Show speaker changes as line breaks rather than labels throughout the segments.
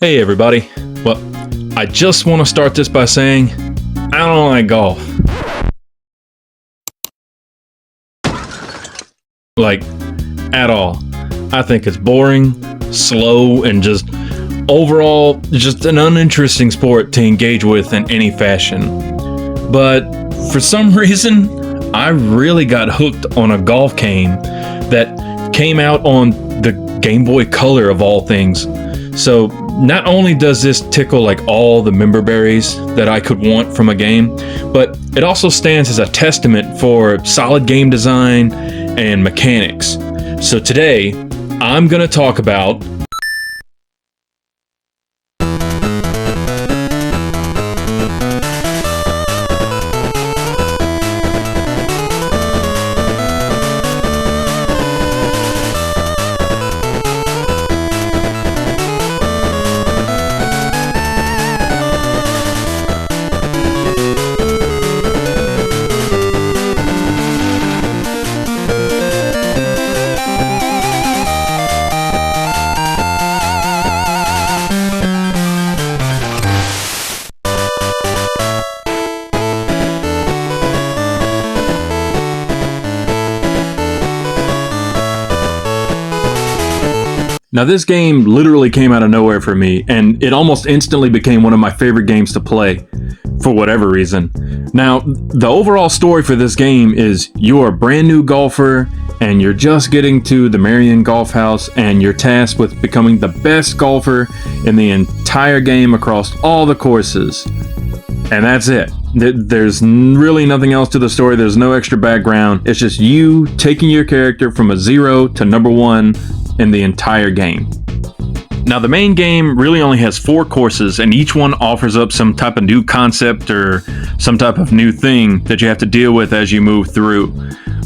Hey everybody. Well, I just want to start this by saying I don't like golf. Like, at all. I think it's boring, slow, and just overall just an uninteresting sport to engage with in any fashion. But for some reason, I really got hooked on a golf game that came out on the Game Boy Color of all things. So not only does this tickle like all the member berries that I could want from a game, but it also stands as a testament for solid game design and mechanics. So today, I'm gonna talk about Now this game literally came out of nowhere for me, and it almost instantly became one of my favorite games to play, for whatever reason. Now, the overall story for this game is you're a brand new golfer, and you're just getting to the Marion Golf House, and you're tasked with becoming the best golfer in the entire game across all the courses. And that's it. There's really nothing else to the story. There's no extra background. It's just you taking your character from a 0 to number 1 in the entire game. Now the main game really only has 4 courses, and each one offers up some type of new concept or some type of new thing that you have to deal with as you move through.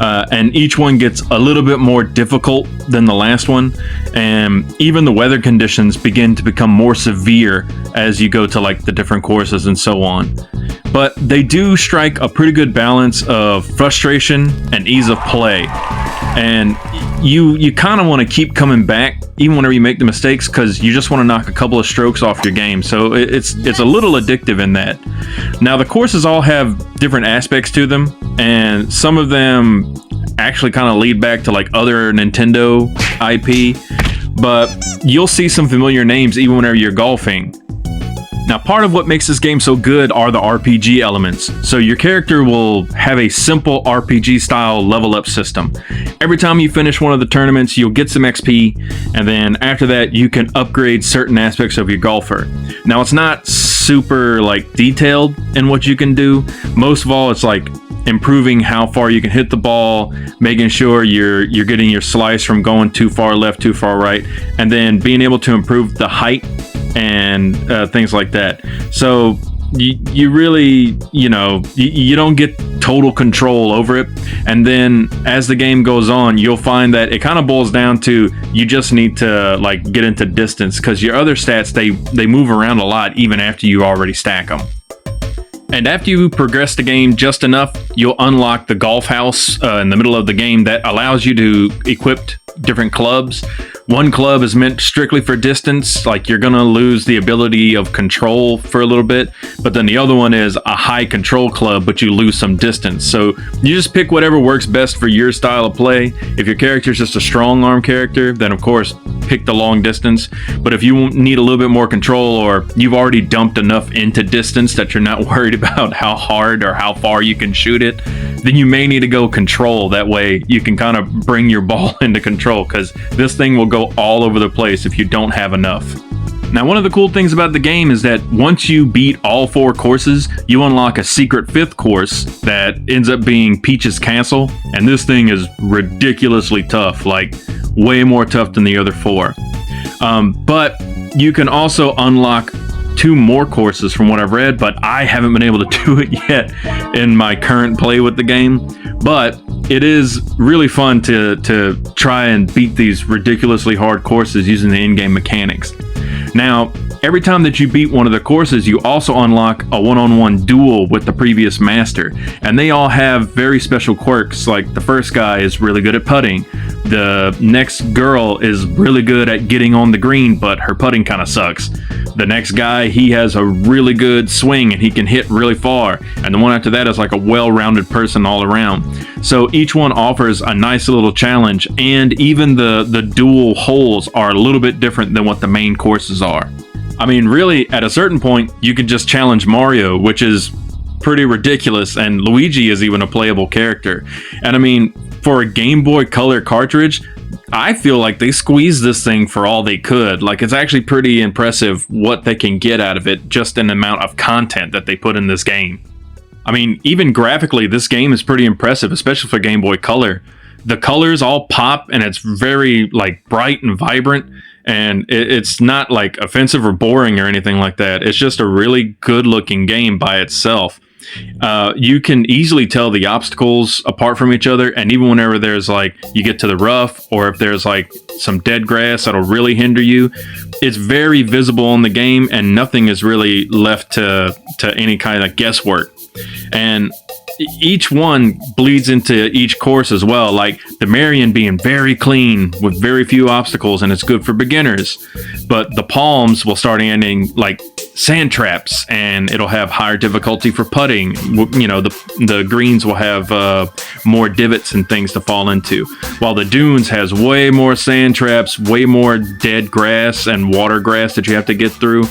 And each one gets a little bit more difficult than the last one, and even the weather conditions begin to become more severe as you go to like the different courses and so on. But they do strike a pretty good balance of frustration and ease of play. And you kind of want to keep coming back even whenever you make the mistakes, because you just want to knock a couple of strokes off your game. So it's a little addictive in that. Now the courses all have different aspects to them, and some of them actually kind of lead back to like other Nintendo IP, but you'll see some familiar names even whenever you're golfing. Now, part of what makes this game so good are the RPG elements. So your character will have a simple RPG style level up system. Every time you finish one of the tournaments, you'll get some XP, and then after that, you can upgrade certain aspects of your golfer. Now, it's not super like detailed in what you can do. Most of all, it's like improving how far you can hit the ball, making sure you're getting your slice from going too far left, too far right, and then being able to improve the height and things like that. So you really, you don't get total control over it. And then as the game goes on, you'll find that it kind of boils down to you just need to like get into distance, because your other stats, they move around a lot even after you already stack them. And after you progress the game just enough, you'll unlock the golf house in the middle of the game that allows you to equip different clubs. One club is meant strictly for distance, like you're gonna lose the ability of control for a little bit, but then the other one is a high control club, but you lose some distance. So you just pick whatever works best for your style of play. If your character is just a strong arm character, then of course pick the long distance. But if you need a little bit more control, or you've already dumped enough into distance that you're not worried about how hard or how far you can shoot it, then you may need to go control. That way you can kind of bring your ball into control, because this thing will go all over the place if you don't have enough. Now, one of the cool things about the game is that once you beat all 4 courses, you unlock a secret 5th course that ends up being Peach's Castle, and this thing is ridiculously tough, like way more tough than the other 4. But you can also unlock 2 more courses from what I've read, but I haven't been able to do it yet in my current play with the game. But it is really fun to try and beat these ridiculously hard courses using the in-game mechanics. Now, every time that you beat one of the courses, you also unlock a one-on-one duel with the previous master. And they all have very special quirks, like the first guy is really good at putting. The next girl is really good at getting on the green, but her putting kind of sucks. The next guy, he has a really good swing and he can hit really far. And the one after that is like a well-rounded person all around. So each one offers a nice little challenge, and even the dual holes are a little bit different than what the main courses are. I mean, really, at a certain point, you can just challenge Mario, which is pretty ridiculous, and Luigi is even a playable character. And I mean, for a Game Boy Color cartridge, I feel like they squeezed this thing for all they could. Like, it's actually pretty impressive what they can get out of it, just in the amount of content that they put in this game. I mean, even graphically, this game is pretty impressive, especially for Game Boy Color. The colors all pop, and it's very, like, bright and vibrant, and it's not, like, offensive or boring or anything like that. It's just a really good-looking game by itself. You can easily tell the obstacles apart from each other, and even whenever there's, like, you get to the rough, or if there's, like, some dead grass that'll really hinder you, it's very visible in the game, and nothing is really left to any kind of guesswork. And each one bleeds into each course as well, like the Marion being very clean with very few obstacles, and it's good for beginners. But the Palms will start ending like sand traps, and it'll have higher difficulty for putting. You know, the greens will have more divots and things to fall into, while the Dunes has way more sand traps, way more dead grass and water grass that you have to get through,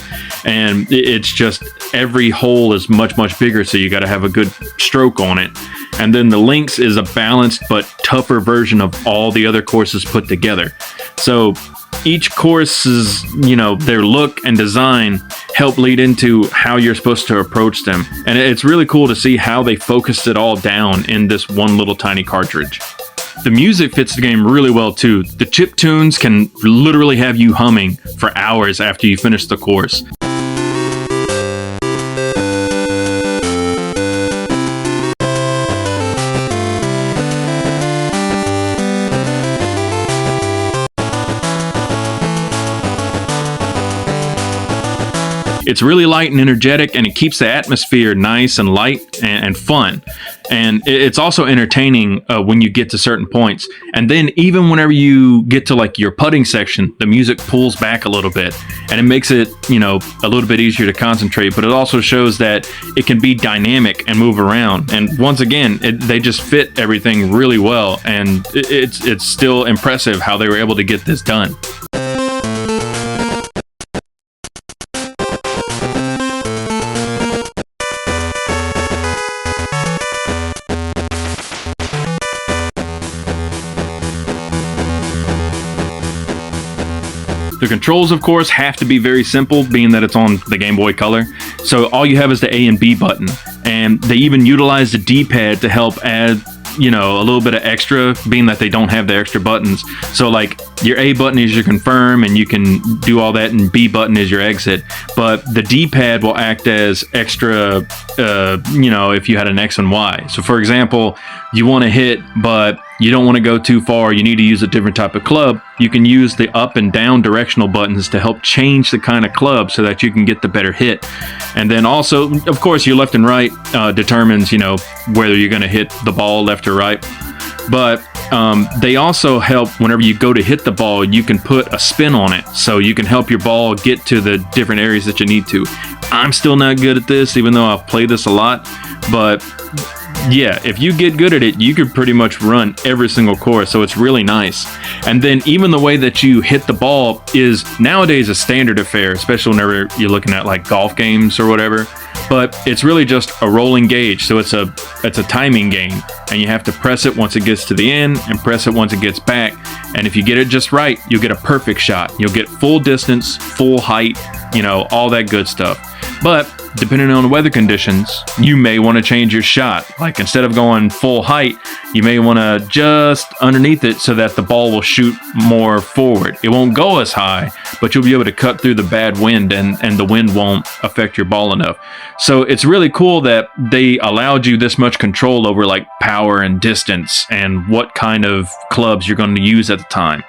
and it's just every hole is much bigger, so you got to have a good stroke on it. And then the Links is a balanced but tougher version of all the other courses put together. So each course's, you know, their look and design help lead into how you're supposed to approach them. And it's really cool to see how they focused it all down in this one little tiny cartridge. The music fits the game really well too. The chip tunes can literally have you humming for hours after you finish the course. It's really light and energetic, and it keeps the atmosphere nice and light and fun. And it's also entertaining when you get to certain points. And then even whenever you get to like your putting section, the music pulls back a little bit, and it makes it, you know, a little bit easier to concentrate. But it also shows that it can be dynamic and move around. And once again, they just fit everything really well, and it's still impressive how they were able to get this done. The controls, of course, have to be very simple, being that it's on the Game Boy Color. So all you have is the A and B button, and they even utilize the D-pad to help add, you know, a little bit of extra, being that they don't have the extra buttons. So like your A button is your confirm, and you can do all that, and B button is your exit. But the D-pad will act as extra, you know, if you had an X and Y. So for example, you want to hit, but you don't want to go too far, you need to use a different type of club, you can use the up and down directional buttons to help change the kind of club so that you can get the better hit. And then also, of course, your left and right determines, you know, whether you're going to hit the ball left or right. But they also help whenever you go to hit the ball, you can put a spin on it, so you can help your ball get to the different areas that you need to. I'm still not good at this, even though I've played this a lot, but yeah, if you get good at it, you could pretty much run every single course, so it's really nice. And then even the way that you hit the ball is nowadays a standard affair, especially whenever you're looking at like golf games or whatever. But it's really just a rolling gauge, so it's a timing game, and you have to press it once it gets to the end and press it once it gets back. And if you get it just right, you'll get a perfect shot. You'll get full distance, full height, you know, all that good stuff. But depending on the weather conditions, you may want to change your shot. Like instead of going full height, you may want to just underneath it so that the ball will shoot more forward. It won't go as high, but you'll be able to cut through the bad wind, and the wind won't affect your ball enough. So it's really cool that they allowed you this much control over like power and distance and what kind of clubs you're going to use at the time.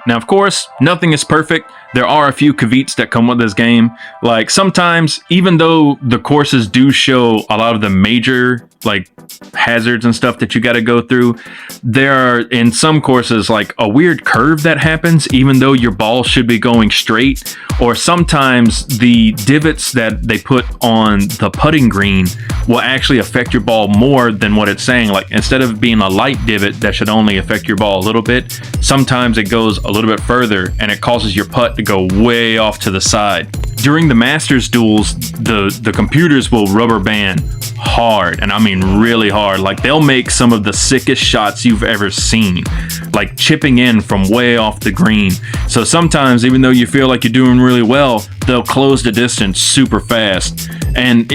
Now, of course, nothing is perfect. there are a few caveats that come with this game. Like sometimes, even though the courses do show a lot of the major like hazards and stuff that you got to go through, there are in some courses like a weird curve that happens even though your ball should be going straight, or sometimes the divots that they put on the putting green will actually affect your ball more than what it's saying. Like instead of being a light divot that should only affect your ball a little bit, sometimes it goes a little bit further and it causes your putt to go way off to the side. During the Masters duels, the computers will rubber band hard, and I mean really hard. Like they'll make some of the sickest shots you've ever seen, like chipping in from way off the green. So sometimes, even though you feel like you're doing really well, they'll close the distance super fast. And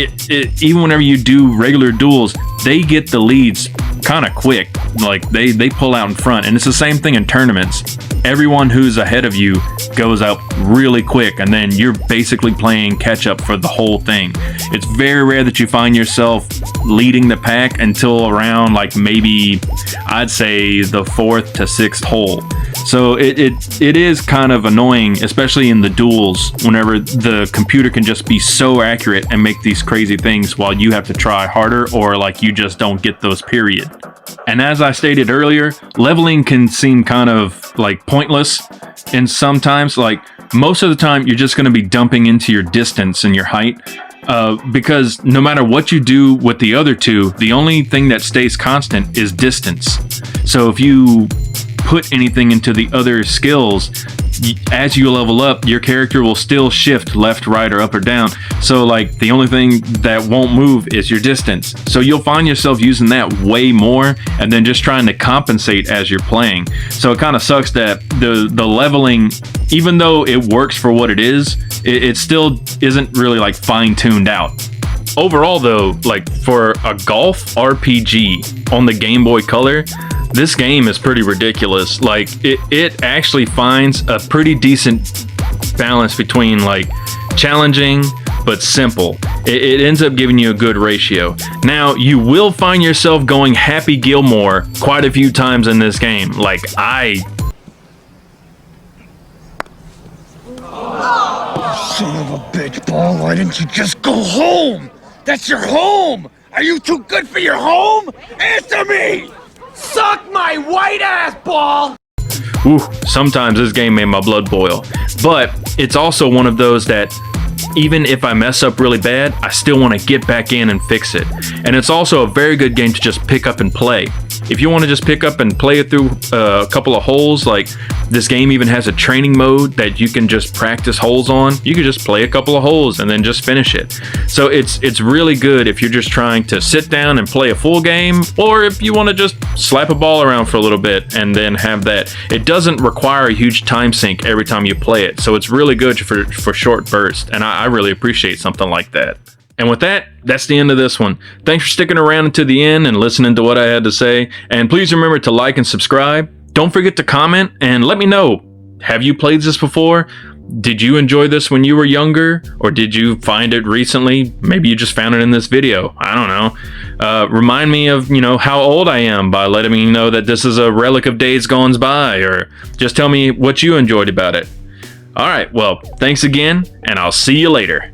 even whenever you do regular duels, they get the leads kind of quick. Like they pull out in front, and it's the same thing in tournaments. Everyone who's ahead of you goes out really quick, and then you're basically playing catch up for the whole thing. It's very rare that you find yourself leading the pack until around like maybe I'd say the 4th to 6th hole. So it is kind of annoying, especially in the duels, whenever the computer can just be so accurate and make these crazy things while you have to try harder, or like you just don't get those, period. And as I stated earlier, leveling can seem kind of like pointless, and sometimes, like most of the time, you're just going to be dumping into your distance and your height, because no matter what you do with the other two, the only thing that stays constant is distance. So if you put anything into the other skills, as you level up, your character will still shift left, right, or up or down. So like the only thing that won't move is your distance. So you'll find yourself using that way more and then just trying to compensate as you're playing. So it kind of sucks that the leveling, even though it works for what it is, it still isn't really like fine-tuned out. Overall though, like for a golf RPG on the Game Boy Color, this game is pretty ridiculous. Like it actually finds a pretty decent balance between like challenging but simple. It ends up giving you a good ratio. Now you will find yourself going Happy Gilmore quite a few times in this game. Like
Son of a bitch, Ball, why didn't you just go home? That's your home! Are you too good for your home? Answer me! Suck my white ass, Ball!
Ooh, sometimes this game made my blood boil. But it's also one of those that even if I mess up really bad, I still want to get back in and fix it. And it's also a very good game to just pick up and play. If you want to just pick up and play it through a couple of holes, like this game even has a training mode that you can just practice holes on. You can just play a couple of holes and then just finish it. So it's really good if you're just trying to sit down and play a full game, or if you want to just slap a ball around for a little bit and then have that. It doesn't require a huge time sink every time you play it. So it's really good for short bursts, and I really appreciate something like that. And with that, that's the end of this one. Thanks for sticking around until the end and listening to what I had to say. And please remember to like and subscribe. Don't forget to comment and let me know. Have you played this before? Did you enjoy this when you were younger? Or did you find it recently? Maybe you just found it in this video. I don't know. Remind me of, how old I am by letting me know that this is a relic of days gone by, or just tell me what you enjoyed about it. All right, well, thanks again, and I'll see you later.